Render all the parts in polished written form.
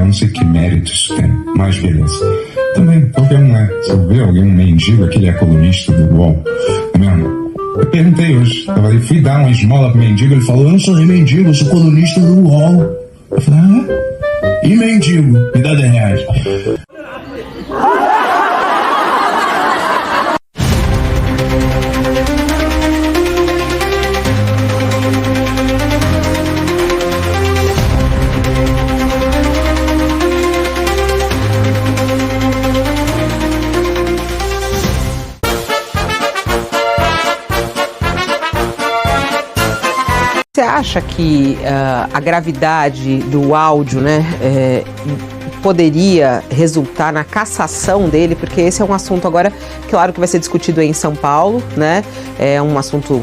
não sei que mérito isso tem, mas beleza. Também, qualquer um é. Se eu ver alguém, um mendigo, aquele é colunista do UOL, mesmo. Eu perguntei hoje, fui dar uma esmola pro mendigo, ele falou, eu não sou nem mendigo, eu sou colunista do UOL. Eu falei, e mendigo? Me dá R$10. Você acha que a gravidade do áudio, né, poderia resultar na cassação dele? Porque esse é um assunto agora, claro que vai ser discutido aí em São Paulo, né? É um assunto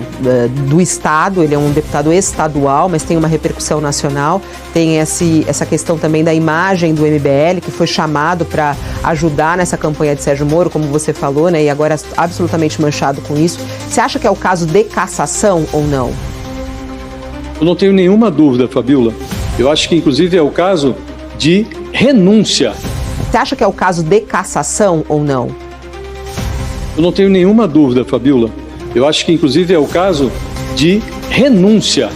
do Estado, ele é um deputado estadual, mas tem uma repercussão nacional. Tem essa questão também da imagem do MBL, que foi chamado para ajudar nessa campanha de Sérgio Moro, como você falou, né? E agora absolutamente manchado com isso. Você acha que é o caso de cassação ou não? Eu não tenho nenhuma dúvida, Fabiola. Eu acho que, inclusive, é o caso de renúncia. Você acha que é o caso de cassação ou não? Eu não tenho nenhuma dúvida, Fabiola. Eu acho que, inclusive, é o caso de renúncia.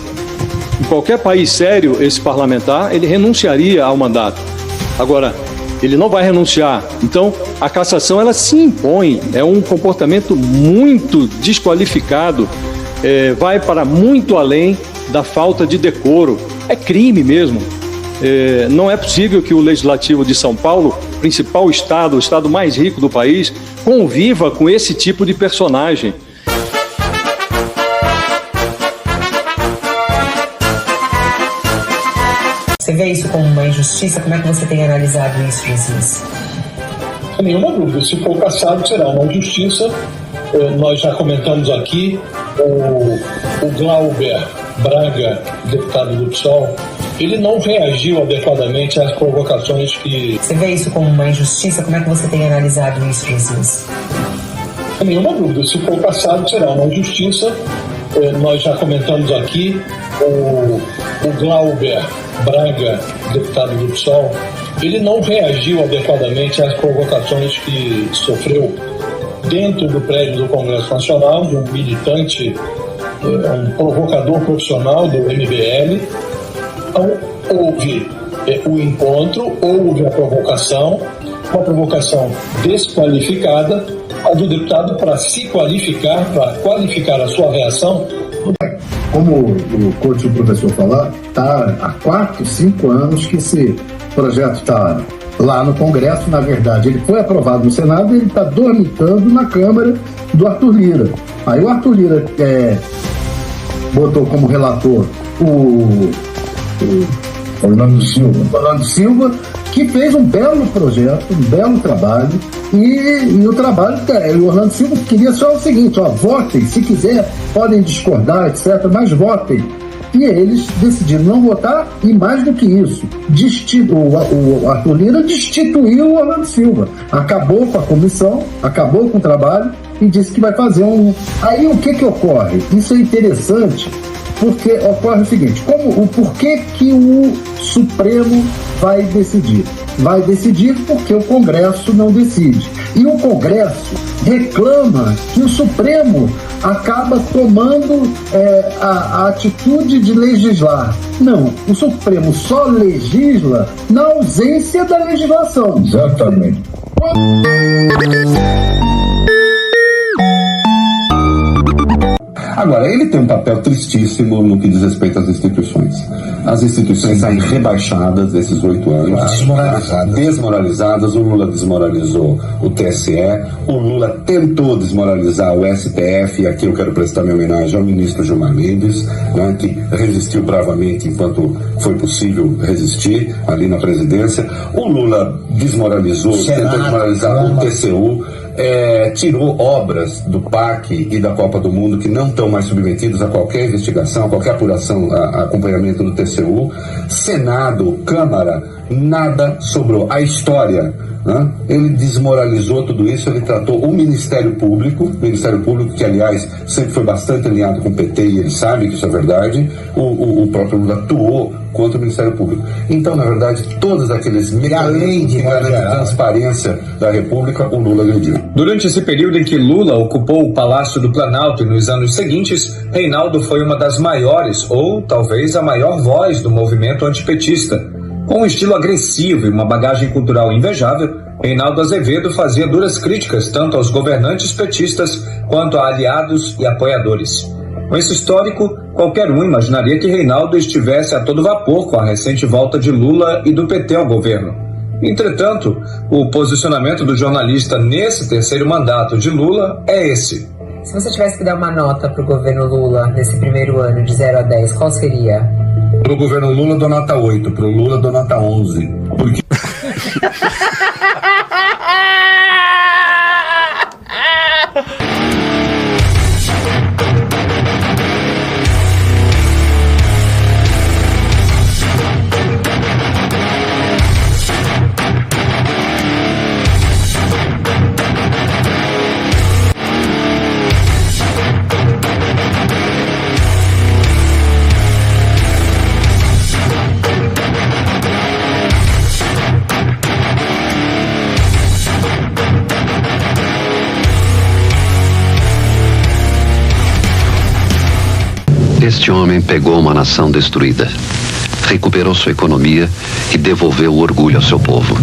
Em qualquer país sério, esse parlamentar, ele renunciaria ao mandato. Agora, ele não vai renunciar. Então, a cassação, ela se impõe. É um comportamento muito desqualificado. Vai para muito além da falta de decoro. É crime mesmo. Não é possível que o Legislativo de São Paulo, principal estado, o estado mais rico do país, conviva com esse tipo de personagem. Você vê isso como uma injustiça? Como é que você tem analisado isso, Jesus? Sem nenhuma dúvida, se for cassado será uma injustiça. Nós já comentamos aqui, o Glauber Braga, deputado do PSOL, ele não reagiu adequadamente às provocações que... Você vê isso como uma injustiça? Como é que você tem analisado isso, Jesus? Sem nenhuma dúvida, se for cassado será uma injustiça. Nós já comentamos aqui, o Glauber Braga, deputado do PSOL, ele não reagiu adequadamente às provocações que sofreu dentro do prédio do Congresso Nacional, de um militante, um provocador profissional do MBL. Então, houve o encontro, houve a provocação, uma provocação desqualificada, a do deputado, para se qualificar, para qualificar a sua reação. Como o coach do professor falar, está há 4, 5 anos que esse projeto está lá no Congresso. Na verdade, ele foi aprovado no Senado e ele está dormitando na Câmara do Arthur Lira. Aí o Arthur Lira botou como relator o Orlando Silva, que fez um belo projeto, um belo trabalho, e o trabalho, o Orlando Silva queria só o seguinte, votem, se quiser, podem discordar, etc., mas votem. E eles decidiram não votar, e mais do que isso, o Arthur Lira destituiu o Orlando Silva, acabou com a comissão, acabou com o trabalho e disse que vai fazer um... Aí o que ocorre? Isso é interessante, porque ocorre o seguinte, o porquê que o Supremo vai decidir? Vai decidir porque o Congresso não decide. E o Congresso reclama que o Supremo acaba tomando a atitude de legislar. Não, o Supremo só legisla na ausência da legislação. Exatamente. Agora, ele tem um papel tristíssimo no que diz respeito às instituições. As instituições saem rebaixadas desses 8 anos. Desmoralizadas. O Lula desmoralizou o TSE. O Lula tentou desmoralizar o STF. E aqui eu quero prestar minha homenagem ao ministro Gilmar Mendes, né, que resistiu bravamente enquanto foi possível resistir ali na presidência. O Lula desmoralizou, tentou desmoralizar o TCU. Tirou obras do PAC e da Copa do Mundo que não estão mais submetidos a qualquer investigação, a qualquer apuração, a acompanhamento do TCU. Senado, Câmara, nada sobrou. A história, né? Ele desmoralizou tudo isso, ele tratou o Ministério Público que, aliás, sempre foi bastante alinhado com o PT e ele sabe que isso é verdade. O próprio Lula atuou quanto o Ministério Público. Então, na verdade, todos aqueles mecanismos que garantem a transparência da República, o Lula agrediu. Durante esse período em que Lula ocupou o Palácio do Planalto e nos anos seguintes, Reinaldo foi uma das maiores, ou talvez a maior voz do movimento antipetista. Com um estilo agressivo e uma bagagem cultural invejável, Reinaldo Azevedo fazia duras críticas tanto aos governantes petistas quanto a aliados e apoiadores. Com esse histórico, qualquer um imaginaria que Reinaldo estivesse a todo vapor com a recente volta de Lula e do PT ao governo. Entretanto, o posicionamento do jornalista nesse terceiro mandato de Lula é esse. Se você tivesse que dar uma nota para o governo Lula nesse primeiro ano, de 0 a 10, qual seria? Pro governo Lula, dou nota 8. Pro Lula, dou nota 11. Porque... Este homem pegou uma nação destruída, recuperou sua economia e devolveu o orgulho ao seu povo.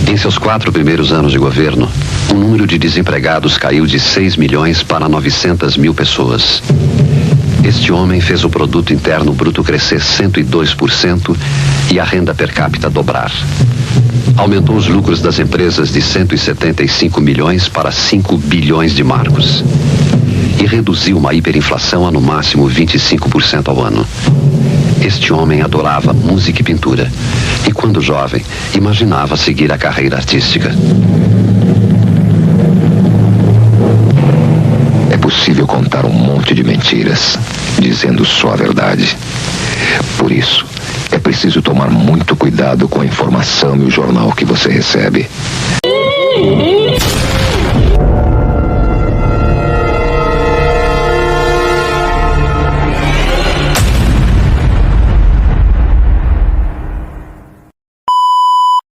Em seus 4 primeiros anos de governo, o número de desempregados caiu de 6 milhões para 900 mil pessoas. Este homem fez o produto interno bruto crescer 102% e a renda per capita dobrar. Aumentou os lucros das empresas de 175 milhões para 5 bilhões de marcos. E reduziu uma hiperinflação a no máximo 25% ao ano. Este homem adorava música e pintura e, quando jovem, imaginava seguir a carreira artística. É possível contar um monte de mentiras, dizendo só a verdade. Por isso, é preciso tomar muito cuidado com a informação e o jornal que você recebe.